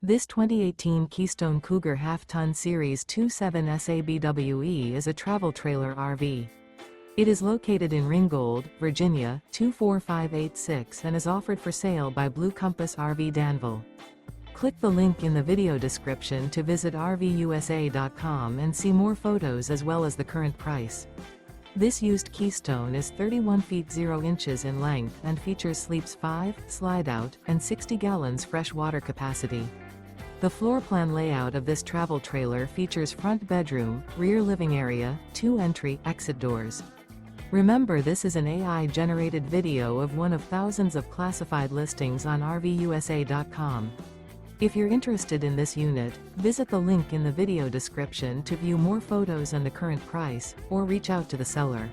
This 2018 Keystone Cougar Half-Ton Series 27 SABWE is a travel trailer RV. It is located in Ringgold, Virginia, 24586 and is offered for sale by Blue Compass RV Danville. Click the link in the video description to visit RVUSA.com and see more photos as well as the current price. This used Keystone is 31 feet 0 inches in length and features sleeps 5, slide-out, and 60 gallons fresh water capacity. The floor plan layout of this travel trailer features front bedroom, rear living area, 2 entry/exit doors. Remember, this is an AI-generated video of one of thousands of classified listings on RVUSA.com. If you're interested in this unit, visit the link in the video description to view more photos and the current price, or reach out to the seller.